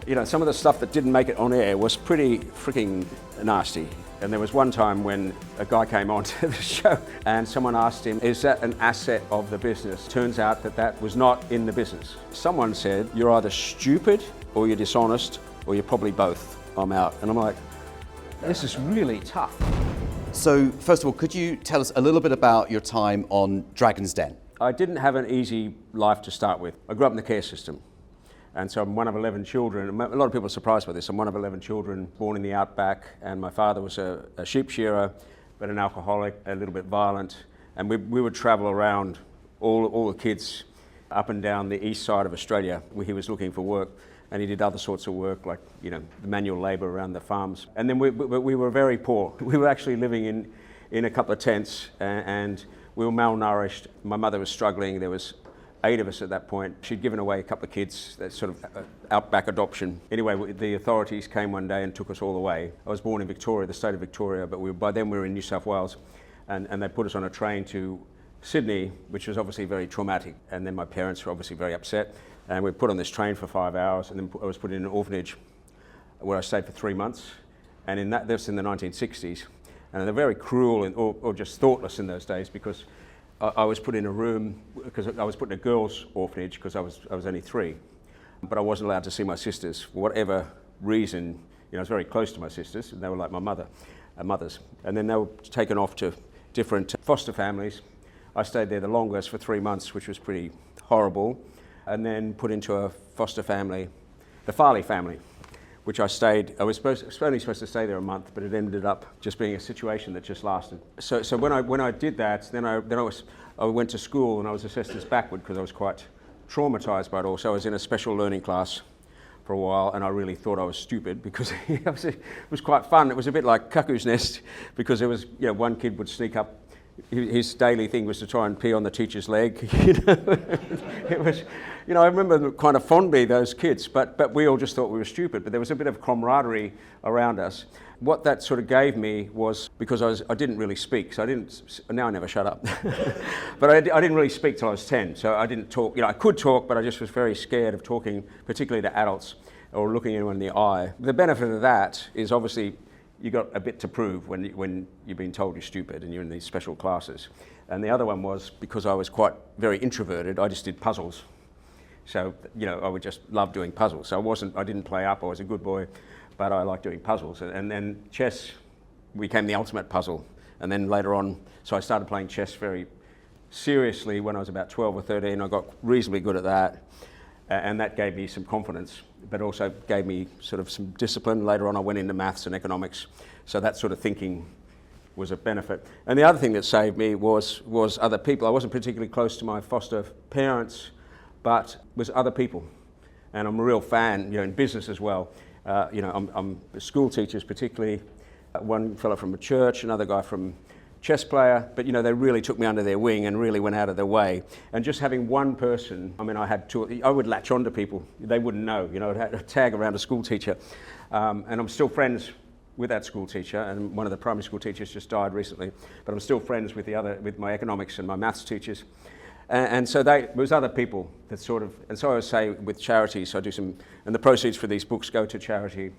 You know, some of the stuff that didn't make it on air was pretty freaking nasty. And there was one time when a guy came on to the show and someone asked him, is that an asset of the business? Turns out that that was not in the business. Someone said, you're either stupid or you're dishonest or you're probably both. I'm out. And I'm like, this is really tough. So, first of all, could you tell us a little bit about your time on Dragon's Den? I didn't have an easy life to start with. I grew up in the care system. And so I'm one of 11 children. A lot of people are surprised by this. I'm one of 11 children born in the outback, and my father was a sheep shearer, but an alcoholic, a little bit violent. And we would travel around, all the kids, up and down the east side of Australia, where he was looking for work. And he did other sorts of work, like, you know, the manual labour around the farms. And then we were very poor. We were actually living in a couple of tents, and we were malnourished. My mother was struggling. There was 8 of us at that point. She'd given away a couple of kids, that sort of outback adoption. Anyway, the authorities came one day and took us all away. I was born in Victoria, the state of Victoria, but by then we were in New South Wales, and they put us on a train to Sydney, which was obviously very traumatic. And then my parents were obviously very upset, and we were put on this train for 5 hours, and then I was put in an orphanage where I stayed for 3 months. And that was in the 1960s. And they're very cruel or just thoughtless in those days, because I was put in a room, because I was put in a girls' orphanage because I was only 3, but I wasn't allowed to see my sisters for whatever reason. You know, I was very close to my sisters, and they were like my mothers. And then they were taken off to different foster families. I stayed there the longest for 3 months, which was pretty horrible, and then put into a foster family, the Farleigh family, which I stayed. I was only supposed to stay there a month, but it ended up just being a situation that just lasted. So when I did that, then I went to school, and I was assessed as backward because I was quite traumatised by it all. So I was in a special learning class for a while, and I really thought I was stupid because it was quite fun. It was a bit like Cuckoo's Nest, because there was, you know, one kid would sneak up. His daily thing was to try and pee on the teacher's leg. You know, it was, you know, I remember kind of fondly those kids, but we all just thought we were stupid. But there was a bit of camaraderie around us. What that sort of gave me was, because I didn't really speak, so now I never shut up. But I didn't really speak till I was 10, so I didn't talk. You know, I could talk, but I just was very scared of talking, particularly to adults or looking anyone in the eye. The benefit of that is obviously, you got a bit to prove when you've been told you're stupid and you're in these special classes. And the other one was, because I was very introverted, I just did puzzles. So, you know, I would just love doing puzzles. So I didn't play up, I was a good boy, but I liked doing puzzles. And then chess became the ultimate puzzle. And then later on, so I started playing chess very seriously when I was about 12 or 13. I got reasonably good at that. And that gave me some confidence, but also gave me sort of some discipline. Later on I went into maths and economics, so that sort of thinking was a benefit. And the other thing that saved me was other people. I wasn't particularly close to my foster parents, but was other people. And I'm a real fan, you know, in business as well. You know, I'm school teachers particularly, one fellow from a church, another guy from chess player, but you know, they really took me under their wing and really went out of their way. And just having one person, I mean, I would latch on to people. They wouldn't know, you know, I'd tag around a school teacher. And I'm still friends with that school teacher, and one of the primary school teachers just died recently, but I'm still friends with with my economics and my maths teachers. And so there was other people that sort of, and so I would say with charities, so I do some, and the proceeds for these books go to charity,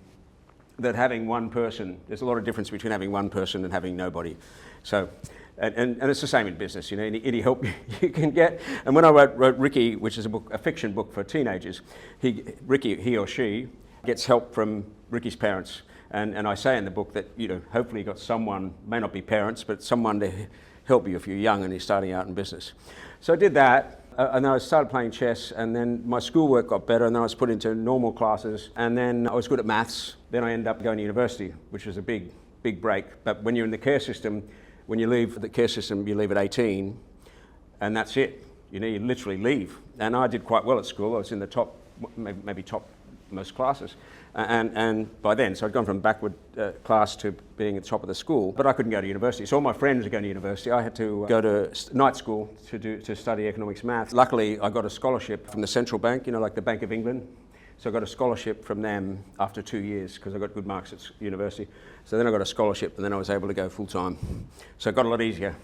that having one person, there's a lot of difference between having one person and having nobody. So, and it's the same in business, you know, any help you can get. And when I wrote Ricky, which is a fiction book for teenagers, Ricky, he or she, gets help from Ricky's parents. And I say in the book that, you know, hopefully you got someone, may not be parents, but someone to help you if you're young and you're starting out in business. So I did that, and then I started playing chess, and then my schoolwork got better, and then I was put into normal classes, and then I was good at maths. Then I ended up going to university, which was a big break. But when you're in the care system, when you leave the care system, you leave at 18, and that's it. You know, you literally leave. And I did quite well at school. I was in the top, maybe top most classes. And by then, so I'd gone from backward class to being at the top of the school, but I couldn't go to university. So all my friends were going to university. I had to go to night school to study economics maths. Luckily, I got a scholarship from the central bank, you know, like the Bank of England. So I got a scholarship from them after 2 years because I got good marks at university. So then I got a scholarship, and then I was able to go full time. So it got a lot easier.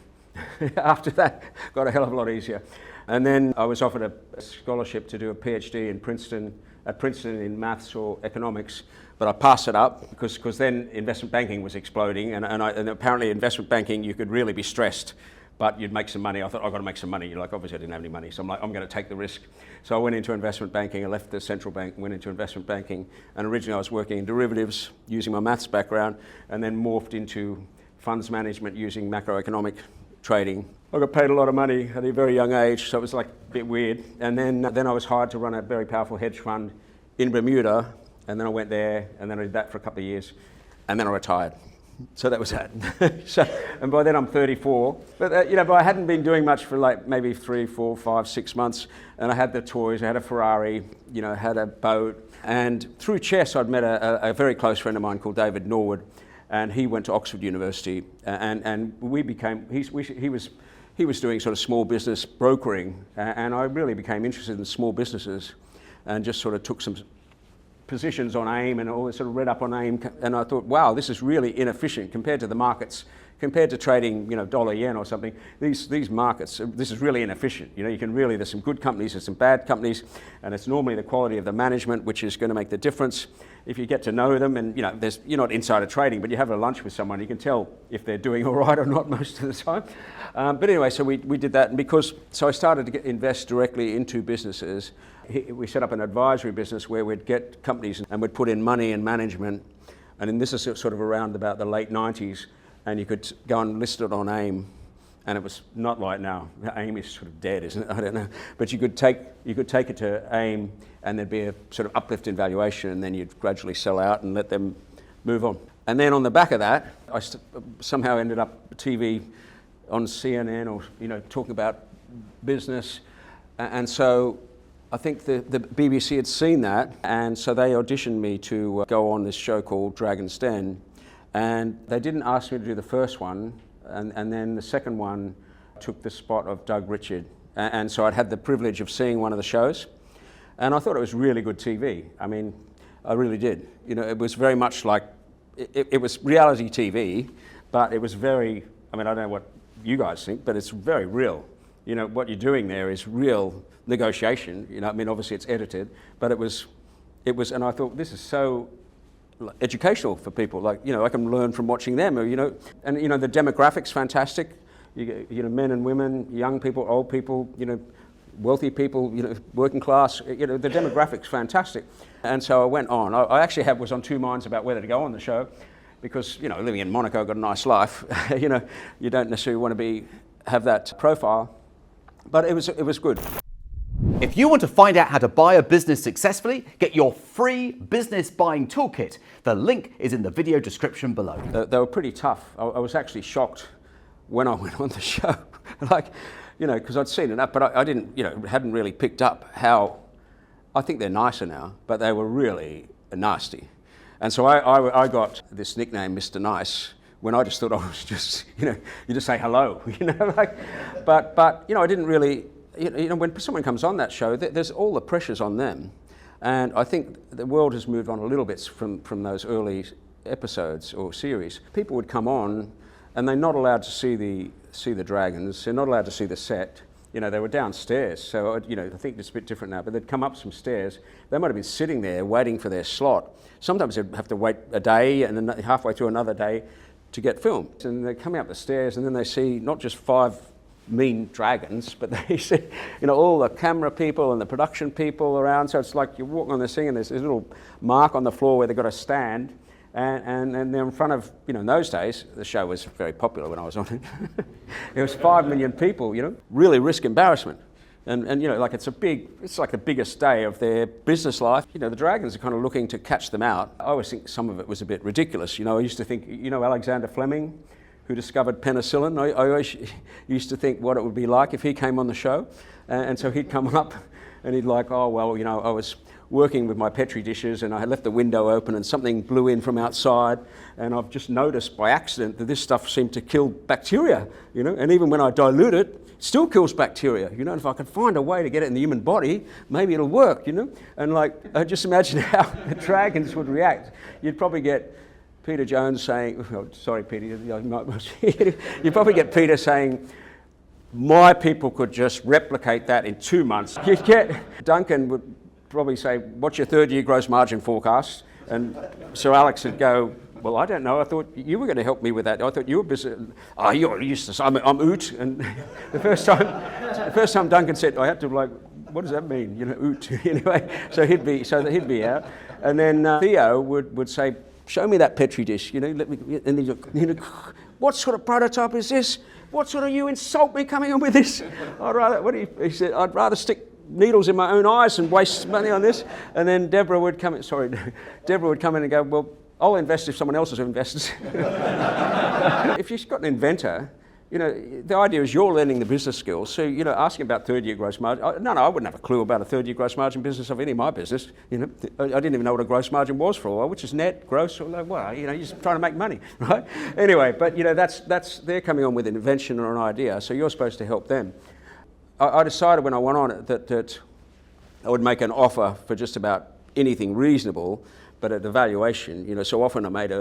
After that, got a hell of a lot easier. And then I was offered a scholarship to do a PhD in Princeton at Princeton in maths or economics, but I passed it up because then investment banking was exploding, and apparently investment banking you could really be stressed, but you'd make some money. I thought, I've got to make some money. Like, obviously I didn't have any money, so I'm like, I'm going to take the risk. So I went into investment banking. I left the central bank and went into investment banking, and originally I was working in derivatives using my maths background, and then morphed into funds management using macroeconomic trading. I got paid a lot of money at a very young age, so it was like a bit weird. And then I was hired to run a very powerful hedge fund in Bermuda, and then I went there, and then I did that for a couple of years, and then I retired. So that was that. And by then I'm 34. But but I hadn't been doing much for like maybe 3, 4, 5, 6 months, and I had the toys. I had a Ferrari, had a boat, and through chess I'd met a very close friend of mine called David Norwood, and he went to Oxford University, and we became. He was doing sort of small business brokering, and I really became interested in small businesses, and just sort of took some positions on AIM and all, sort of read up on AIM, and I thought, wow, this is really inefficient compared to the markets, compared to trading, dollar yen or something. These markets, this is really inefficient. You can really, there's some good companies, there's some bad companies, and it's normally the quality of the management which is going to make the difference. If you get to know them, and you're not insider trading, but you have a lunch with someone, you can tell if they're doing all right or not most of the time. But anyway, so we did that, and so I started to invest directly into businesses. We set up an advisory business where we'd get companies and we'd put in money and management, and then this is sort of around about the late 90s, and you could go and list it on AIM, and it was not like now. AIM is sort of dead, isn't it? I don't know. But you could take it to AIM, and there'd be a sort of uplift in valuation, and then you'd gradually sell out and let them move on. And then on the back of that, I somehow ended up TV on CNN or talking about business, and so I think the BBC had seen that, and so they auditioned me to go on this show called Dragon's Den, and they didn't ask me to do the first one, and then the second one took the spot of Doug Richard, and so I'd had the privilege of seeing one of the shows, and I thought it was really good TV. I mean, I really did. It was very much like, it was reality TV, but it was very, I don't know what you guys think, but it's very real. What you're doing there is real negotiation. Obviously it's edited, but it was, and I thought, this is so educational for people. Like, I can learn from watching them. And the demographics fantastic. You get, men and women, young people, old people, wealthy people, working class. The demographics fantastic. And so I went on. I actually was on two minds about whether to go on the show, because living in Monaco, got a nice life. You don't necessarily want to have that profile. But it was good. If you want to find out how to buy a business successfully, get your free business buying toolkit. The link is in the video description below. They were pretty tough. I was actually shocked when I went on the show, because I'd seen enough, but I didn't, hadn't really picked up how. I think they're nicer now, but they were really nasty. And so I got this nickname, Mr. Nice, when I just thought I was just, you just say hello, but I didn't really, when someone comes on that show, there's all the pressures on them. And I think the world has moved on a little bit from those early episodes or series. People would come on, and they're not allowed to see the dragons, they're not allowed to see the set. They were downstairs, so I think it's a bit different now, but they'd come up some stairs. They might have been sitting there waiting for their slot. Sometimes they'd have to wait a day and then halfway through another day to get filmed. And they're coming up the stairs, and then they see not just 5 mean dragons, but they see all the camera people and the production people around. So it's like you're walking on this thing, and there's this little mark on the floor where they've got to stand. And they're in front of, in those days, the show was very popular when I was on it. It was 5 million people, really risk embarrassment. And it's like the biggest day of their business life. The dragons are kind of looking to catch them out. I always think some of it was a bit ridiculous. I used to think, Alexander Fleming, who discovered penicillin, I always used to think what it would be like if he came on the show. And so he'd come up and he'd like, I was working with my Petri dishes, and I had left the window open, and something blew in from outside, and I've just noticed by accident that this stuff seemed to kill bacteria, and even when I dilute it, it still kills bacteria, and if I could find a way to get it in the human body, maybe it'll work, and I just imagine how the dragons would react. You'd probably get Peter Jones saying, sorry Peter, you'd probably get Peter saying, my people could just replicate that in 2 months. You'd get Duncan would probably say, what's your third year gross margin forecast? And Sir Alex would go, well, I don't know. I thought you were going to help me with that. I thought you were busy. Oh, you're useless. I'm oot. And the first time Duncan said, I had to what does that mean? Oot. Anyway, so he'd be out. And then Theo would say, show me that Petri dish. Let me. And he'd what sort of prototype is this? What sort of you insult me coming on with this? He said, I'd rather stick needles in my own eyes and waste money on this. And then Deborah would come in and go, well, I'll invest if someone else has invested. If you've got an inventor, the idea is you're learning the business skills. So, asking about third year gross margin, I wouldn't have a clue about a third year gross margin business of any of my business. I didn't even know what a gross margin was for a while, which is net, gross, or you're just trying to make money, right? Anyway, but they're coming on with an invention or an idea, so you're supposed to help them. I decided when I went on it that I would make an offer for just about anything reasonable, but at the valuation, so often I made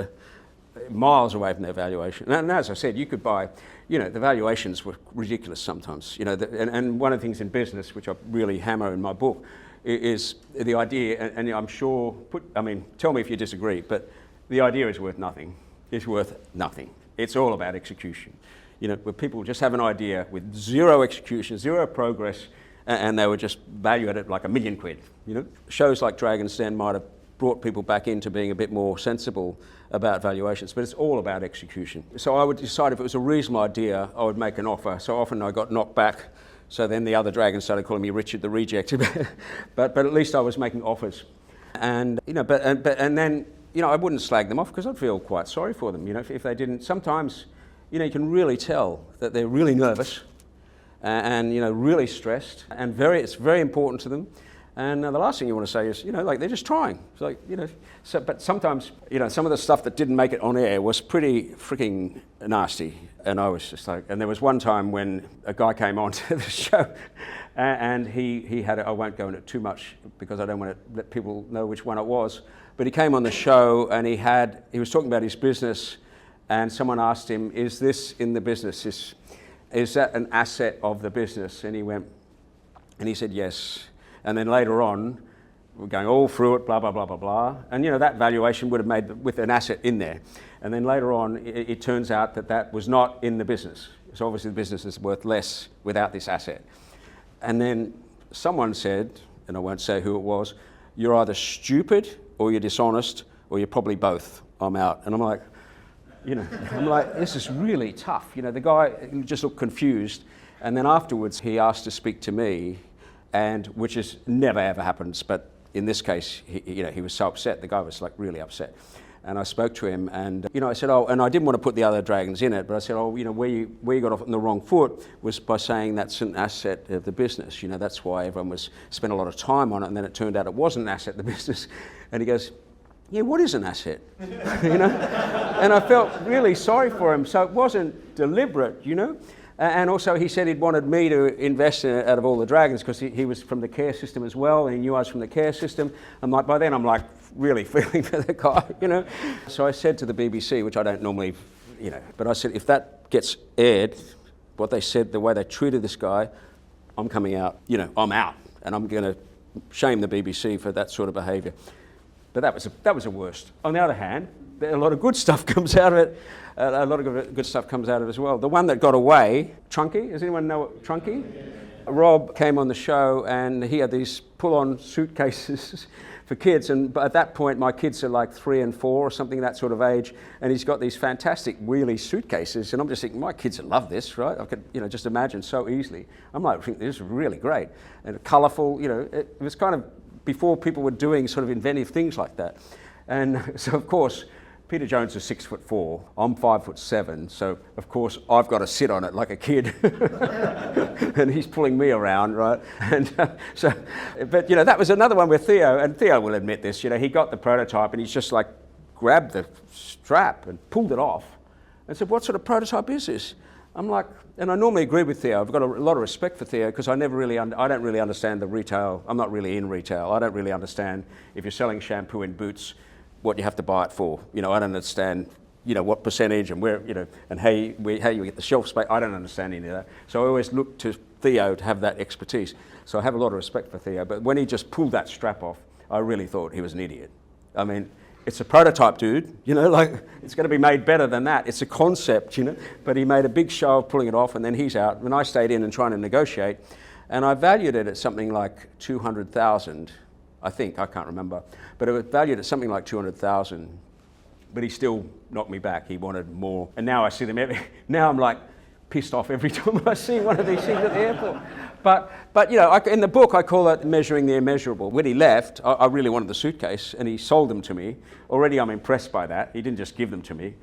miles away from their valuation. And as I said, you could buy, the valuations were ridiculous sometimes. And one of the things in business, which I really hammer in my book, is the idea, and I'm sure, tell me if you disagree, but the idea is worth nothing. It's worth nothing. It's all about execution. Where people just have an idea with zero execution, zero progress, and they would just value it like £1 million. Shows like Dragon's Den might have brought people back into being a bit more sensible about valuations, but it's all about execution. So I would decide if it was a reasonable idea, I would make an offer. So often I got knocked back, so then the other dragons started calling me Richard the Reject. but at least I was making offers. And then I wouldn't slag them off because I'd feel quite sorry for them. If they didn't, sometimes you can really tell that they're really nervous and really stressed, and it's very important to them. And the last thing you want to say is, they're just trying. It's like, but sometimes, some of the stuff that didn't make it on air was pretty freaking nasty. And I was just like, and there was one time when a guy came on to the show and he had, I won't go into it too much because I don't want to let people know which one it was, but he came on the show and he was talking about his business, and someone asked him, is this in the business? Is that an asset of the business? And he said, yes. And then later on, we're going all through it, blah, blah, blah, blah, blah. And that valuation would have made with an asset in there. And then later on, it turns out that was not in the business. So obviously the business is worth less without this asset. And then someone said, and I won't say who it was, you're either stupid or you're dishonest or you're probably both. I'm out. And I'm like, this is really tough. The guy just looked confused. And then afterwards, he asked to speak to me, and which has never ever happens, but in this case, he was so upset. The guy was like really upset, and I spoke to him, and I said, and I didn't want to put the other dragons in it, but I said, where you got off on the wrong foot was by saying that's an asset of the business. That's why everyone spent a lot of time on it, and then it turned out it wasn't an asset of the business. And he goes, yeah, what is an asset? And I felt really sorry for him. So it wasn't deliberate, And also he said he'd wanted me to invest in it out of all the dragons because he was from the care system as well, and he knew I was from the care system. By then I'm like really feeling for the guy, So I said to the BBC, which I don't normally, but I said, if that gets aired, what they said, the way they treated this guy, I'm coming out, I'm out, and I'm going to shame the BBC for that sort of behaviour. But that was the worst. On the other hand, a lot of good stuff comes out of it. A lot of good stuff comes out of it as well. The one that got away, Trunky, does anyone know Trunky? Rob came on the show and he had these pull-on suitcases for kids, and at that point my kids are like 3 and 4 or something, that sort of age, and he's got these fantastic wheelie suitcases, and I'm just thinking, my kids would love this, right? I could just imagine so easily. I'm like, this is really great and colourful. It was kind of before people were doing sort of inventive things like that. And so of course Peter Jones is 6'4", I'm 5'7", so of course I've got to sit on it like a kid, and he's pulling me around, right? And but that was another one with Theo, and Theo will admit this. He got the prototype and he's just like grabbed the strap and pulled it off, and said, "What sort of prototype is this?" I'm like, and I normally agree with Theo. I've got a lot of respect for Theo because I don't really understand the retail. I'm not really in retail. I don't really understand if you're selling shampoo in Boots, what you have to buy it for. I don't understand what percentage and where, and how you get the shelf space. I don't understand any of that. So I always look to Theo to have that expertise. So I have a lot of respect for Theo. But when he just pulled that strap off, I really thought he was an idiot. I mean, it's a prototype, dude. It's going to be made better than that. It's a concept, But he made a big show of pulling it off, and then he's out. And I stayed in and trying to negotiate. And I valued it at something like 200,000, I think. I can't remember. But it was valued at something like 200,000. But he still knocked me back. He wanted more. And now I see them now I'm like pissed off every time I see one of these things at the airport. But in the book I call that measuring the immeasurable. When he left, I really wanted the suitcase, and he sold them to me. Already I'm impressed by that. He didn't just give them to me.